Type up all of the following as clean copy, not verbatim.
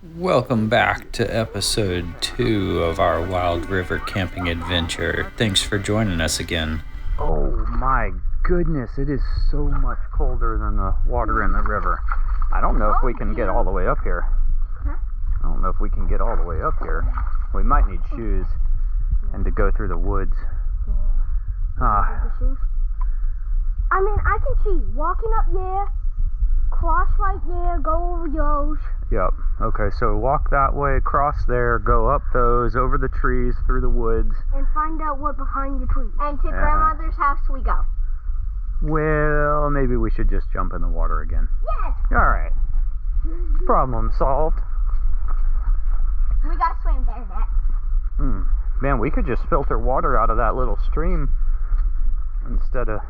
Welcome back to episode 2 of our Wild River camping adventure. Thanks for joining us again. Oh my goodness, it is so much colder than the water in the river. I don't know if we can get all the way up here. We might need shoes and to go through the woods. I mean, I can see walking up there, cross right there, go over those. Yep. Okay, so walk that way, cross there, go up those, over the trees, through the woods. And find out what behind the tree. And to grandmother's house we go. Well, maybe we should just jump in the water again. Yes! Alright. Problem solved. We gotta swim there, Dad. Man, we could just filter water out of that little stream instead of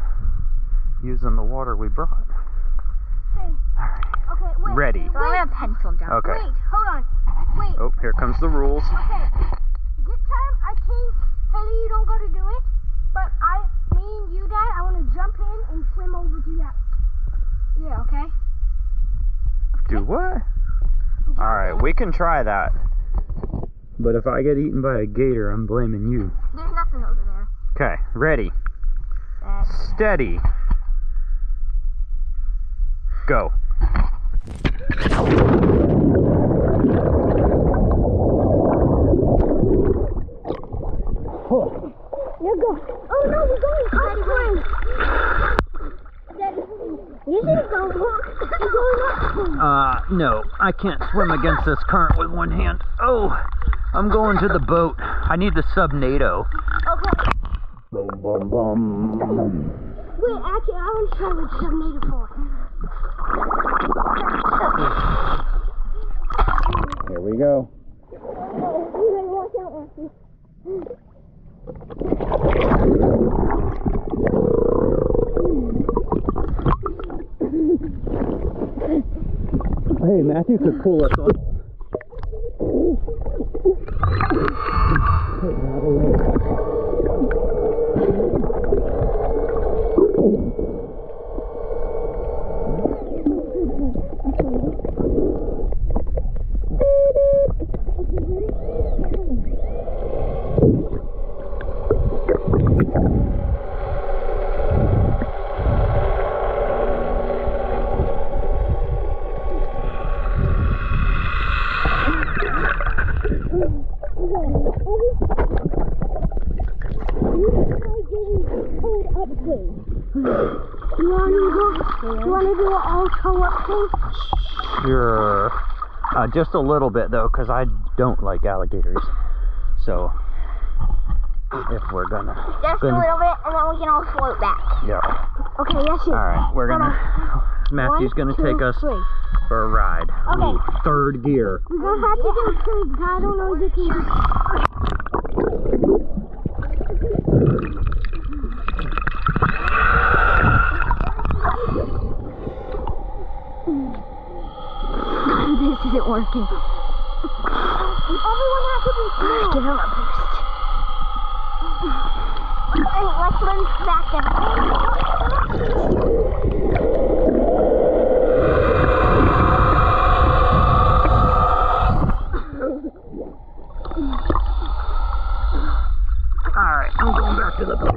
using the water we brought. Hey. Alright. Okay, wait. Ready. So I have a pencil jump. Okay. Wait, hold on. Wait. Oh, here comes the rules. Okay. This time, I think, Haley, you don't got to do it. But me and you, Dad, I want to jump in and swim over to that. Yeah, okay? Do what? Alright, we can try that. But if I get eaten by a gator, I'm blaming you. There's nothing over there. Okay, ready. Steady. Go. Let's go. Oh no, we're going upstream. You should go look. We're going upstream. No, I can't swim against this current with one hand. Oh, I'm going to the boat. I need the sub-NATO. Okay. Boom, boom, boom. Wait, actually, I want to try what sub-NATO for. Here we go. You better watch out, Matthew. Hey, Matthew could pull us up. You want to do an all-toe up thing? Sure. Just a little bit, though, because I don't like alligators. So, if we're gonna... Just a little bit, and then we can all float back. Yeah. Okay, yes, you. Alright, we're gonna... Matthew's gonna take us for a ride. Okay. Ooh, third gear. We're gonna have to do three, because I don't know if you can do... This isn't working. Everyone has to be smooth. Give him a boost. Hey, let's run back down. Alright, I'm going back to the boat.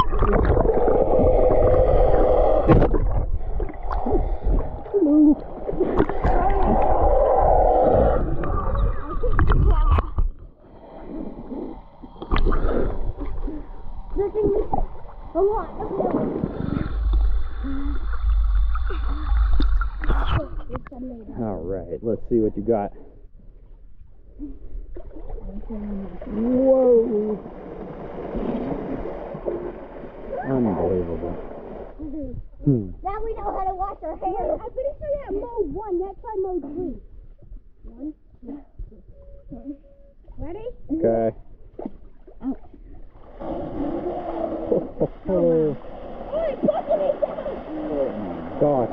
Alright, let's see what you got. Whoa! Unbelievable. Now we know how to wash our hair. I'm pretty sure that mode 1. That's on mode 3. 1, 2, 3. Ready? Okay. Oh, gosh.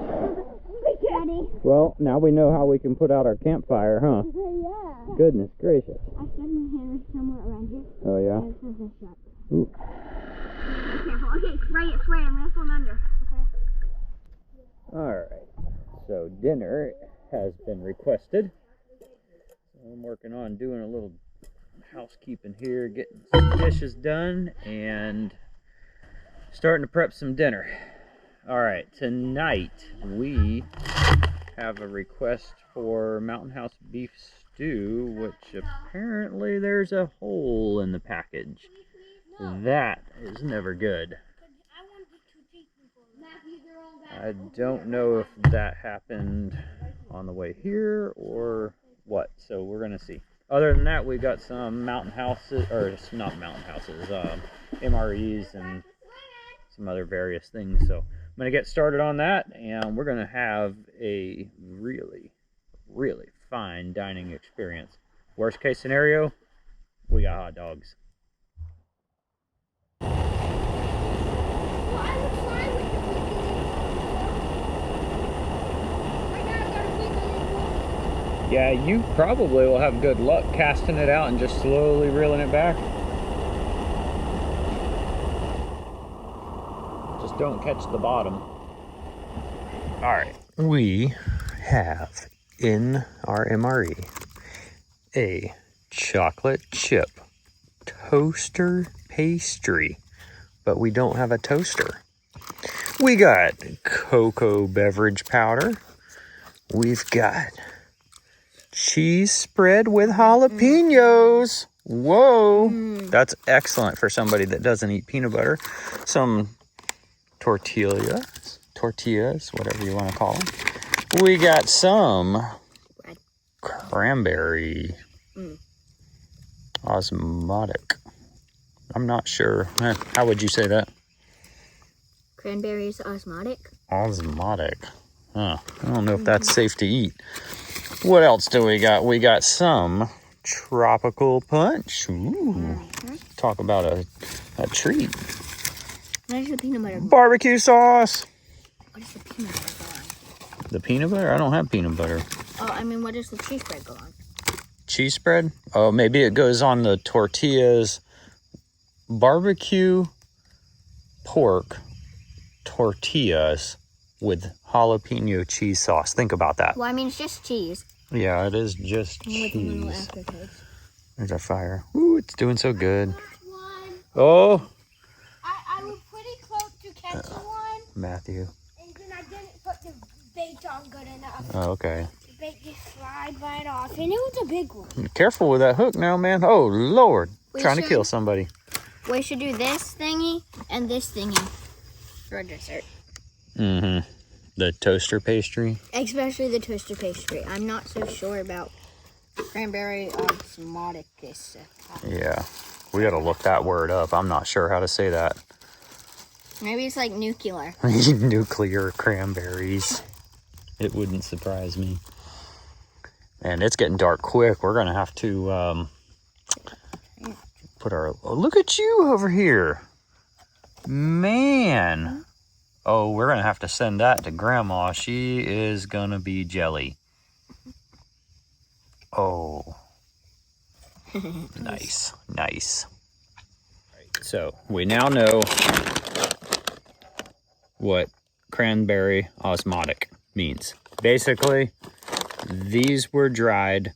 Ready? Well, now we know how we can put out our campfire, huh? Yeah. Goodness gracious. I stuck my hair somewhere around here. Oh, yeah? And it says this shut. Ooh. Okay, spray it. I'm going to swim under. Okay. Alright. So dinner has been requested. I'm working on doing a little housekeeping here, getting some dishes done, and starting to prep some dinner. All right, tonight we have a request for Mountain House beef stew, which apparently there's a hole in the package. That is never good. I don't know if that happened on the way here or what, so we're gonna see. Other than that, we got some Mountain Houses, or it's not Mountain Houses, MREs and some other various things. So I'm gonna get started on that, and we're gonna have a really, really fine dining experience. Worst case scenario, we got hot dogs. Yeah, you probably will have good luck casting it out and just slowly reeling it back. Just don't catch the bottom. All right, we have in our MRE a chocolate chip toaster pastry, but we don't have a toaster. We got cocoa beverage powder. We've got cheese spread with jalapenos. Whoa, that's excellent for somebody that doesn't eat peanut butter. Some tortillas, whatever you want to call them. We got some cranberry osmotic. I'm not sure. How would you say that? Cranberries osmotic? Osmotic. Huh. I don't know if that's safe to eat. What else do we got? We got some tropical punch. Ooh. Talk about a treat. What is the peanut butter? Barbecue sauce. What is the peanut butter go on? The peanut butter? I don't have peanut butter. Oh, I mean, what does the cheese spread go on? Cheese spread? Oh, maybe it goes on the tortillas. Barbecue pork tortillas with jalapeno cheese sauce. Think about that. Well, I mean, it's just cheese. Yeah, it is just With a little cheese. aftertaste. There's our fire. Ooh, it's doing so good. One. Oh, I was pretty close to catching one, Matthew. and then I didn't put the bait on good enough. Oh, okay. The bait just slid right off, and it was a big one. Careful with that hook now, man. Oh, Lord. Trying to kill somebody. We should do this thingy and this thingy for dessert. Mm-hmm. The toaster pastry. Especially the toaster pastry. I'm not so sure about cranberry osmotic. Yeah. We got to look that word up. I'm not sure how to say that. Maybe it's like nuclear. Nuclear cranberries. It wouldn't surprise me. And it's getting dark quick. We're going to have to put our... Oh, look at you over here. Man. Oh, we're going to have to send that to Grandma. She is going to be jelly. Oh. Nice. Nice. So, we now know what cranberry osmotic means. Basically, these were dried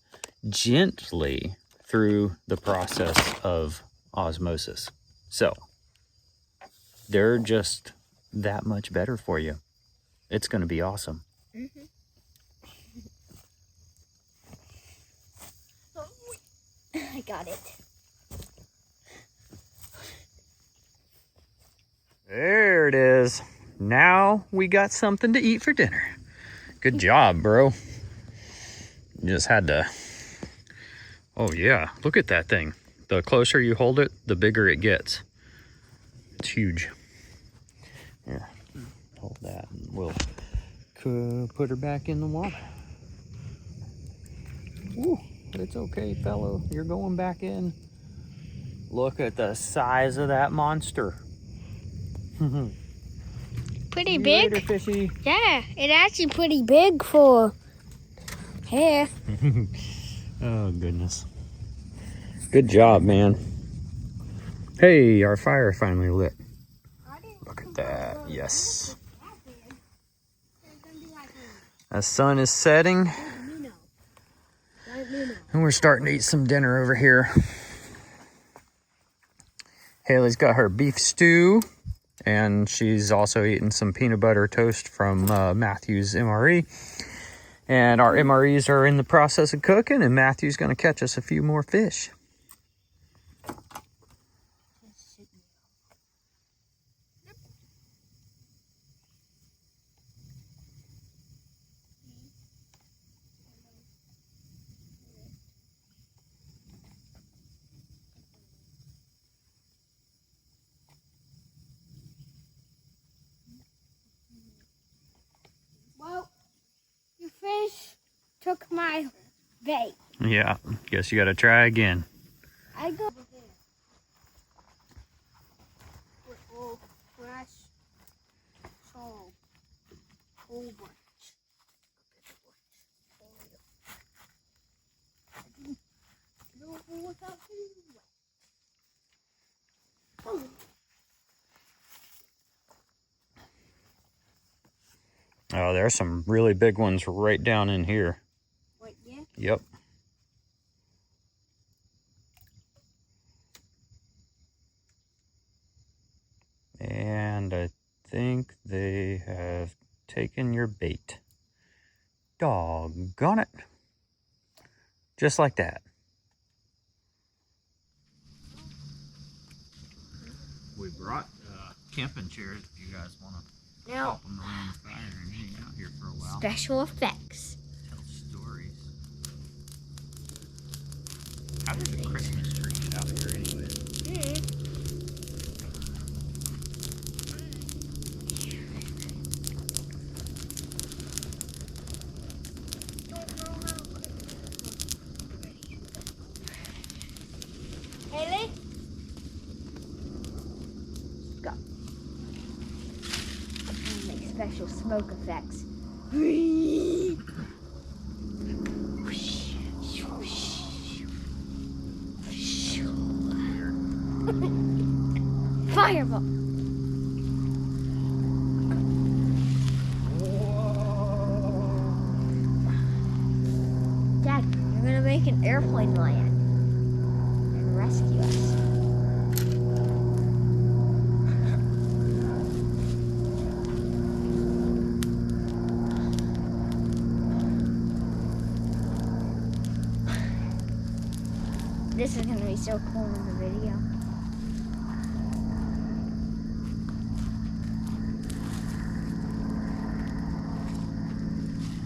gently through the process of osmosis. So, they're just that much better for you. It's going to be awesome. I got it. There it is. Now we got something to eat for dinner. Good job, bro. You just had to... Oh yeah, look at that thing. The closer you hold it, the bigger it gets. It's huge. Here, hold that and we'll put her back in the water. Ooh, it's okay, fellow. You're going back in. Look at the size of that monster. Pretty You big. later, fishy. Yeah, it's actually pretty big for hair. Oh, goodness. Good job, man. Hey, our fire finally lit. Look at that. Yes. The sun is setting. And we're starting to eat some dinner over here. Haley's got her beef stew, and she's also eating some peanut butter toast from Matthew's MRE. And our MREs are in the process of cooking, and Matthew's going to catch us a few more fish. Well, your fish took my bait. Yeah, guess you got to try again. I go over there. With all fresh salt. Whole bunch. Oh, there's some really big ones right down in here. What, yeah? Yep. And I think they have taken your bait. Doggone it. Just like that. We brought camping chairs if you guys want to Now, pop them around the fire and hang out here for a while. special effects. Tell stories. How did the Christmas tree get out here anyway? Haley? Go. Make special smoke effects. Fireball. Dad, you're gonna make an airplane land and rescue us. This is gonna be so cool in the video.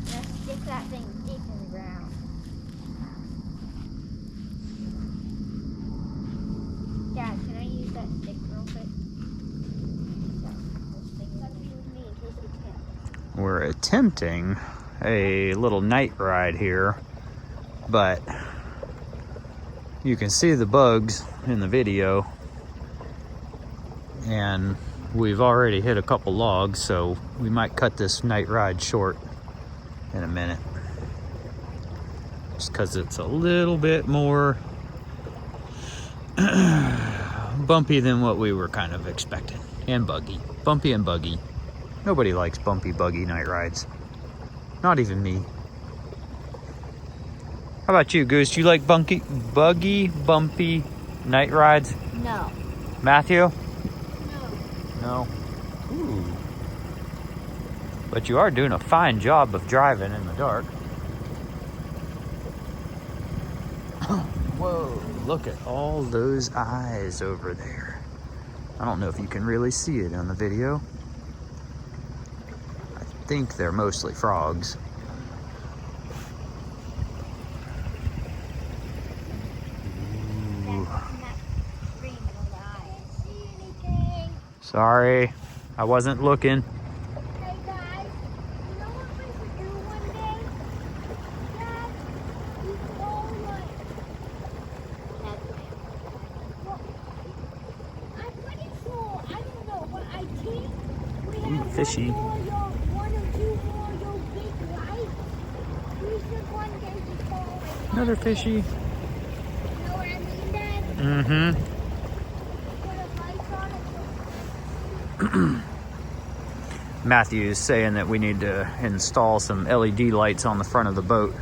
Let's stick that thing deep in the ground. Dad, can I use that stick real quick? We're attempting a little night ride here, but you can see the bugs in the video, and we've already hit a couple logs, so we might cut this night ride short in a minute, just because it's a little bit more bumpy than what we were kind of expecting, and buggy. Bumpy and buggy. Nobody likes bumpy, buggy night rides. Not even me. How about you, Goose? You like buggy, bumpy night rides? No. Matthew? No. No. Ooh. But you are doing a fine job of driving in the dark. Whoa, look at all those eyes over there. I don't know if you can really see it on the video. I think they're mostly frogs. Sorry, I wasn't looking. Hey guys, you know what we should do one day? Dad, we go like... Well, I'm pretty sure, I don't know, but I think we have fishy. one or two more of those big lights. We should one day just go like... Another fishy. You know what I mean, Dad? Mm-hmm. Put a light on it. Matthew is saying that we need to install some LED lights on the front of the boat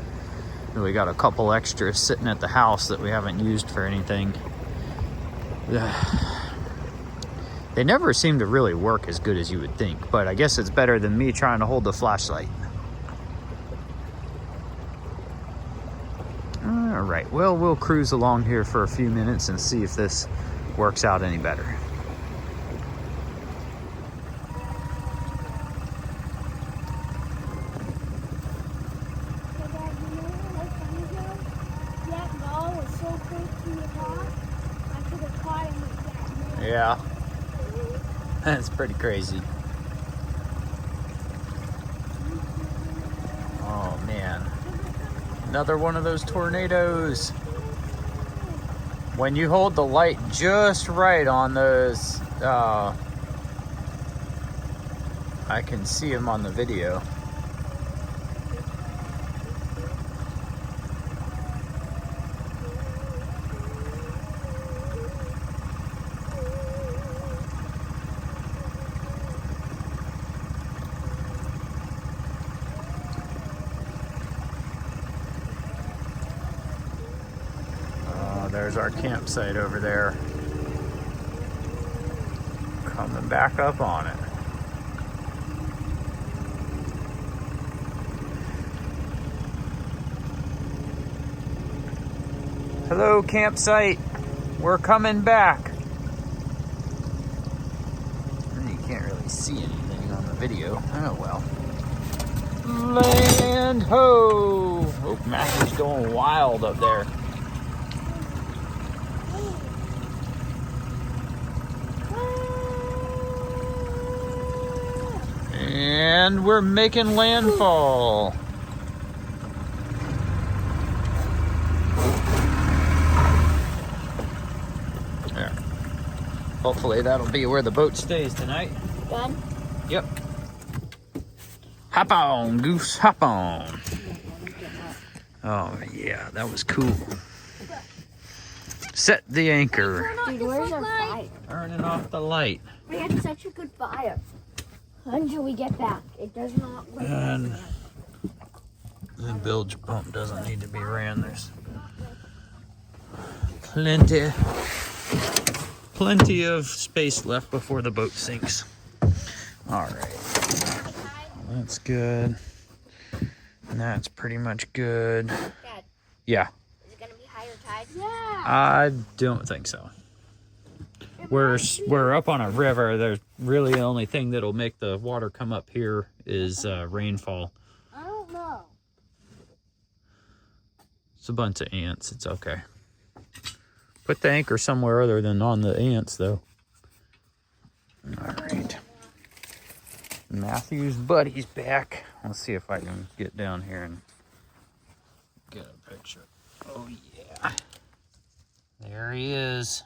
We got a couple extras sitting at the house that we haven't used for anything. They never seem to really work as good as you would think, but I guess it's better than me trying to hold the flashlight. All right, well, we'll cruise along here for a few minutes and see if this works out any better. Yeah, that's pretty crazy. Oh man, another one of those tornadoes. When you hold the light just right on those, I can see them on the video. There's our campsite over there. Coming back up on it. Hello, campsite. We're coming back. You can't really see anything on the video. Oh well. Land ho! Oh, Matthew's going wild up there. And we're making landfall. There. Hopefully that'll be where the boat stays tonight. Done? Yep. Hop on, Goose, hop on. Oh yeah, that was cool. Set the anchor. Dude, where's our fire? Turning off the light. We had such a good fire. Until we get back. It does not look And the bilge pump doesn't need to be ran. There's plenty of space left before the boat sinks. All right, that's good. And that's pretty much good. Dad, Yeah. is it gonna be higher tide? Yeah. I don't think so. We're up on a river. There's really the only thing that'll make the water come up here is rainfall. I don't know. It's a bunch of ants. It's okay. Put the anchor somewhere other than on the ants, though. All right. Matthew's buddy's back. Let's see if I can get down here and get a picture. Oh, yeah. There he is.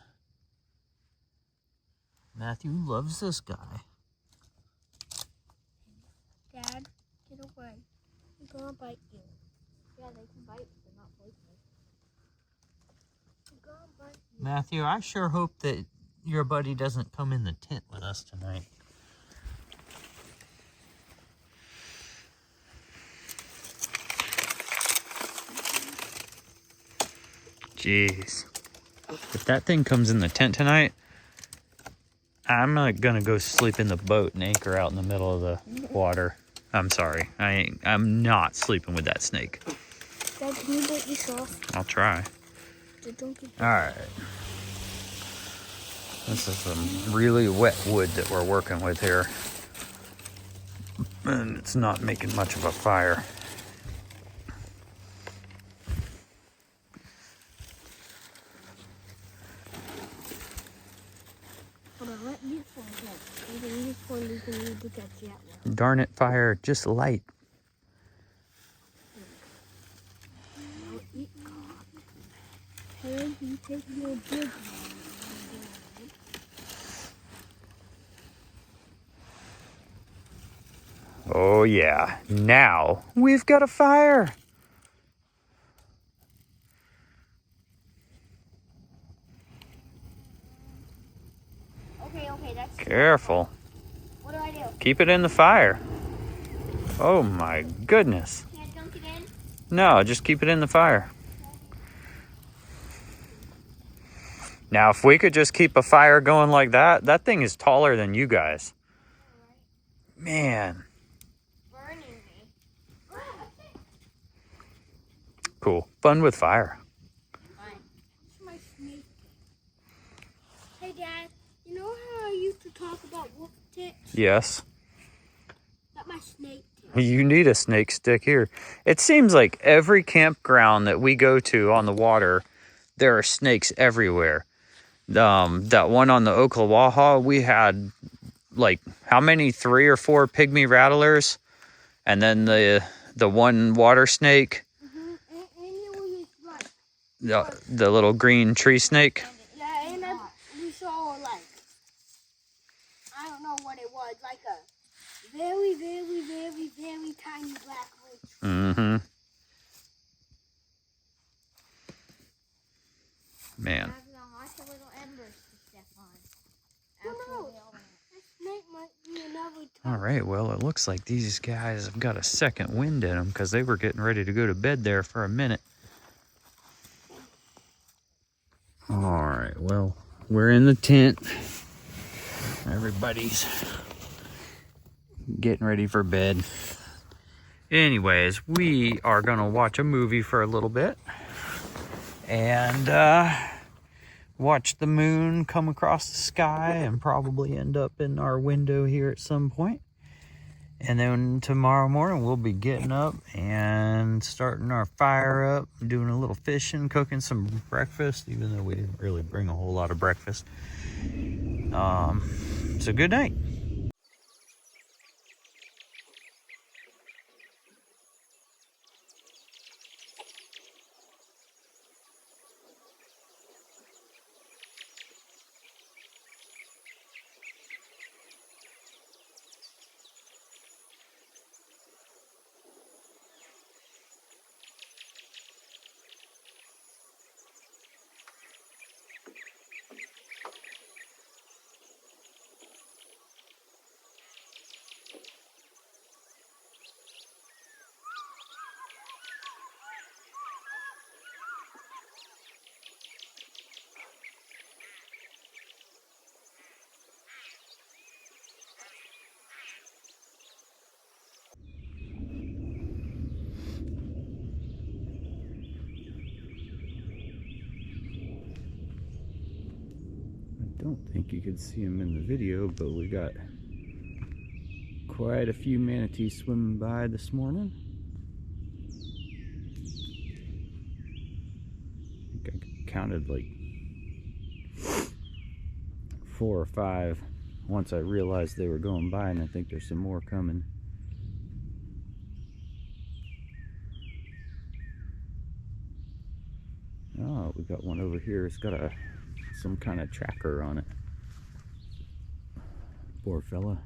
Matthew loves this guy. Dad, get away. They're gonna bite you. Yeah, they can bite, but they're not poisonous. They're gonna bite you. Matthew, I sure hope that your buddy doesn't come in the tent with us tonight. Jeez. If that thing comes in the tent tonight, I'm not gonna go sleep in the boat and anchor out in the middle of the water. I'm sorry. I'm not sleeping with that snake. Dad, can you bite yourself? I'll try. Don't get Alright. This is some really wet wood that we're working with here. And it's not making much of a fire. Hold on, let me fall down. This one you can need to catch that one. Darn it, fire. Just light. Hey, you take your big one. Oh yeah. Now we've got a fire. Okay, that's... Careful. What do? Keep it in the fire. Oh my goodness. Can't dunk it in? No, just keep it in the fire. Now, if we could just keep a fire going like that, that thing is taller than you guys. Man. Burning me. Cool. Fun with fire. My snake. Hey, Dad. You know how I used to talk about wolf ticks? Yes. Got my snake tick. You need a snake stick here. It seems like every campground that we go to on the water, there are snakes everywhere. That one on the Oklawaha, we had like how many? 3 or 4 pygmy rattlers, and then the one water snake, And it was like, the little green tree snake. yeah, and we saw like, I don't know what it was, like a very, very, very, very tiny black witch. Mm-hmm. Man. Lots of little embers to step on. No, this snake might be another All right, well, it looks like these guys have got a second wind in them because they were getting ready to go to bed there for a minute. All right, well, we're in the tent. Everybody's getting ready for bed. Anyways, we are going to watch a movie for a little bit and watch the moon come across the sky and probably end up in our window here at some point. And then tomorrow morning we'll be getting up and starting our fire up, doing a little fishing, cooking some breakfast, even though we didn't really bring a whole lot of breakfast. So good night. I don't think you could see them in the video, but we got quite a few manatees swimming by this morning. I think I counted like 4 or 5 once I realized they were going by, and I think there's some more coming. Oh, we got one over here. It's got some kind of tracker on it. Poor fella.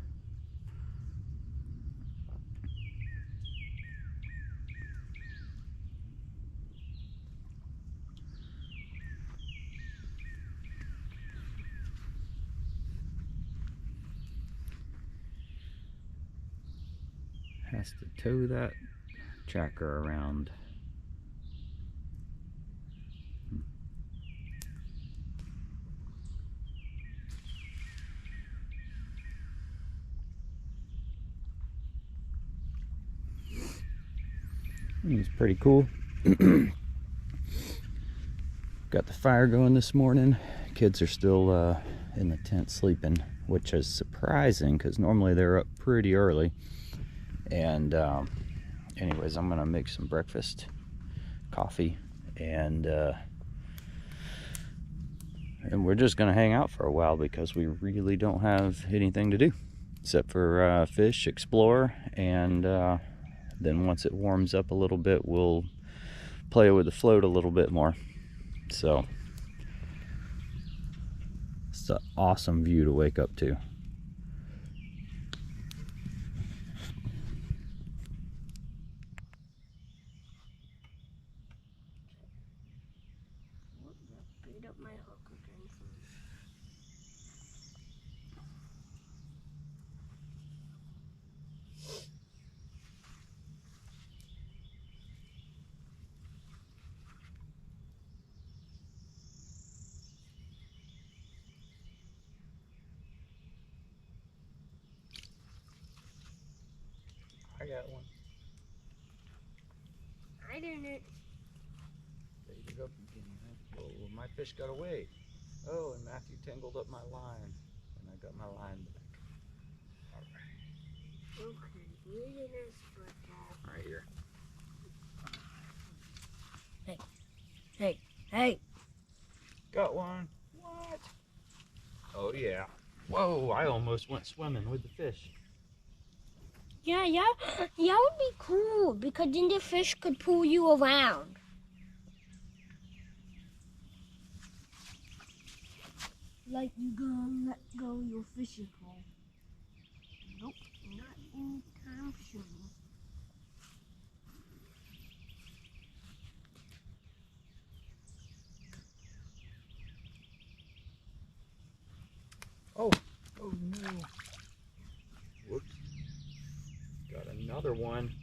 Has to tow that tracker around. It's pretty cool. Got the fire going this morning. Kids are still in the tent sleeping, which is surprising because normally they're up pretty early. And anyways, I'm gonna make some breakfast, coffee, and we're just gonna hang out for a while because we really don't have anything to do except for fish, explore, and then once it warms up a little bit, we'll play with the float a little bit more. So it's an awesome view to wake up to. Beat up my hook again. got one. I didn't. Bait it up again. Oh, my fish got away. Oh, and Matthew tangled up my line. And I got my line back. All right. Okay, where did this foot go? Right here. Hey. Got one. What? Oh, yeah. Whoa, I almost went swimming with the fish. Yeah, would be cool because then the fish could pull you around. Like you gonna let go your fishing pole. Nope, not anytime soon. Oh no. Whoops. Got another one.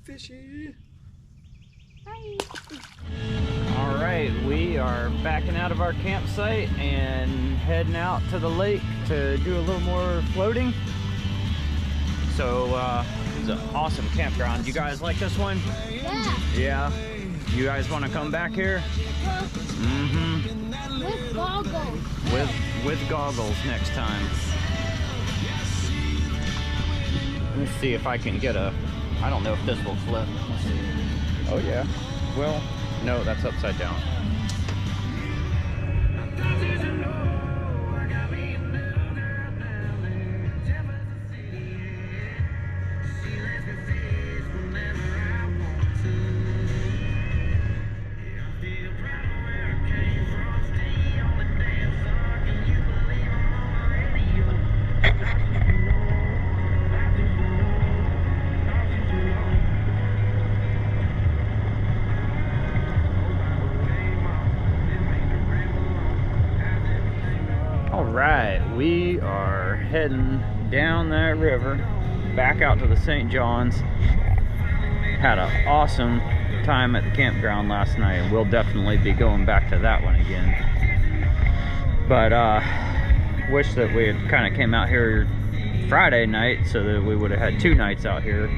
Fishy. Bye. All right, we are backing out of our campsite and heading out to the lake to do a little more floating. So it's an awesome campground. You guys like this one? Yeah. Yeah. You guys want to come back here? Mm-hmm. With goggles. With goggles next time. Let's see if I can get a. I don't know if this will flip. Let's see. Oh yeah. Well, no, that's upside down. We are heading down that river back out to the St. John's. Had an awesome time at the campground last night, and we'll definitely be going back to that one again. But wish that we had kind of came out here Friday night so that we would have had 2 nights out here.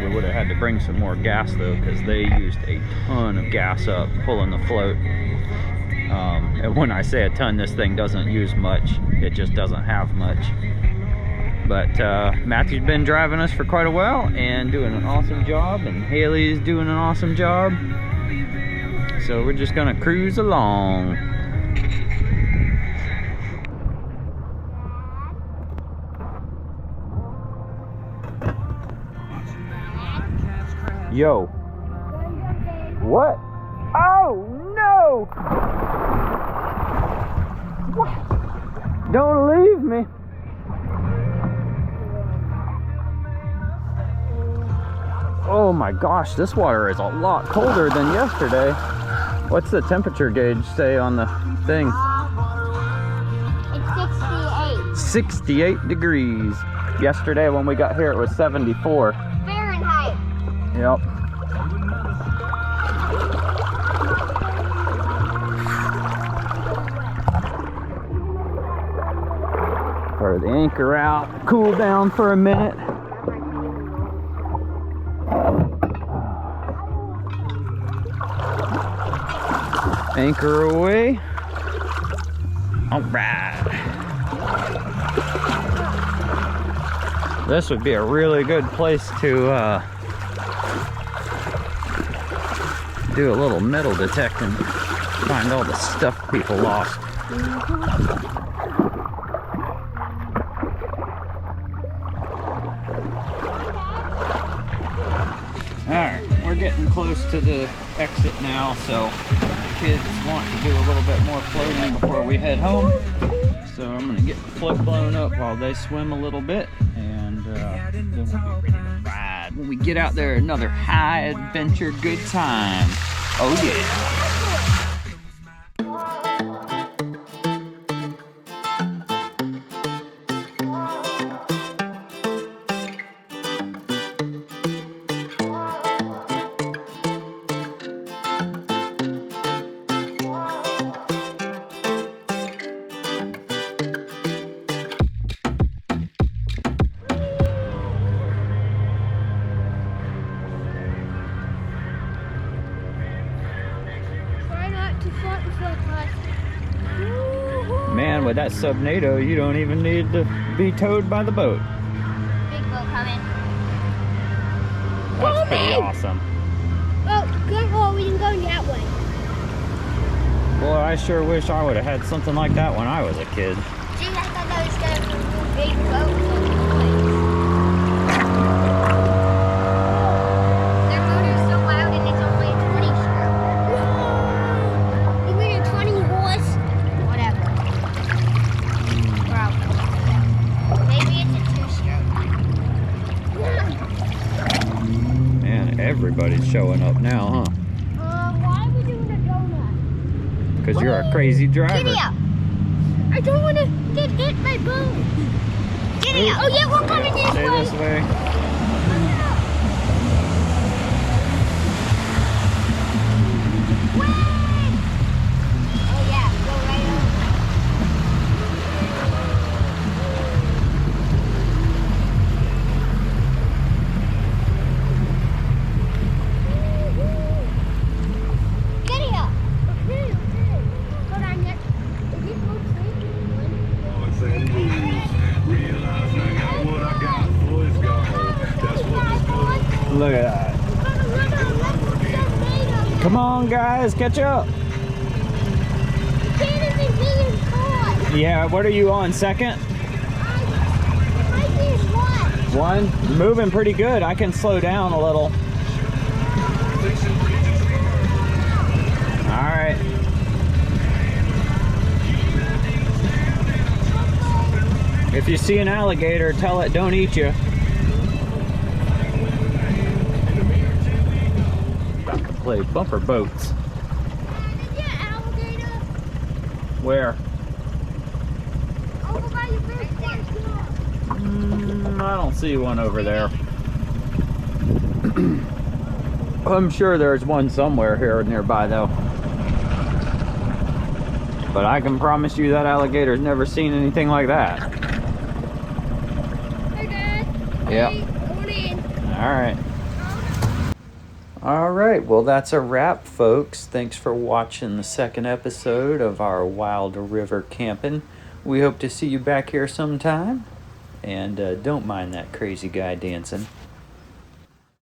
We would have had to bring some more gas though, because they used a ton of gas up pulling the float. And when I say a ton, this thing doesn't use much. It just doesn't have much. But Matthew's been driving us for quite a while and doing an awesome job, and Haley's doing an awesome job. So we're just gonna cruise along. Yo. What? Oh no! What? Don't leave me. Oh my gosh, this water is a lot colder than yesterday. What's the temperature gauge say on the thing? It's 68 degrees. Yesterday when we got here it was 74. Fahrenheit. Yep. Throw the anchor out, cool down for a minute. Anchor away. All right. This would be a really good place to do a little metal detecting, find all the stuff people lost. Alright, we're getting close to the exit now, so the kids want to do a little bit more floating before we head home. So I'm gonna get the plug blown up while they swim a little bit, and then we'll be ready to ride. When we get out there, another high adventure good time. Oh yeah. with that subnado, you don't even need to be towed by the boat. Big boat coming. That's pretty awesome. Oh, good. Oh, we didn't go that way. Boy, I sure wish I would have had something like that when I was a kid. Gee, I thought that was gonna be a big boat with noise. Their motor's so loud and it's only a 20 stroke. You mean a 20 horse? Whatever. Probably. Maybe it's a 2-stroke. Man, everybody's showing up now, huh? Why are we doing a donut? Because you're a crazy driver. Giddy up. I don't want to get hit by boat. Giddy up. Oh yeah, we're coming this Stay way. this way. Oh yeah, go right over. Giddy up. Okay. Hold on, yet. Is it boat Look at that. Come on, guys, catch up. Yeah, what are you on, second? One? You're moving pretty good. I can slow down a little. All right. If you see an alligator, tell it don't eat you. Got to play bumper boats. Where? Over by your big I don't see one over there. I'm sure there's one somewhere here nearby though. But I can promise you that alligator's never seen anything like that. Hey, Dad. Yep. Going in. All right, well, that's a wrap, folks. Thanks for watching the second episode of our Wild River Camping. We hope to see you back here sometime. And don't mind that crazy guy dancing.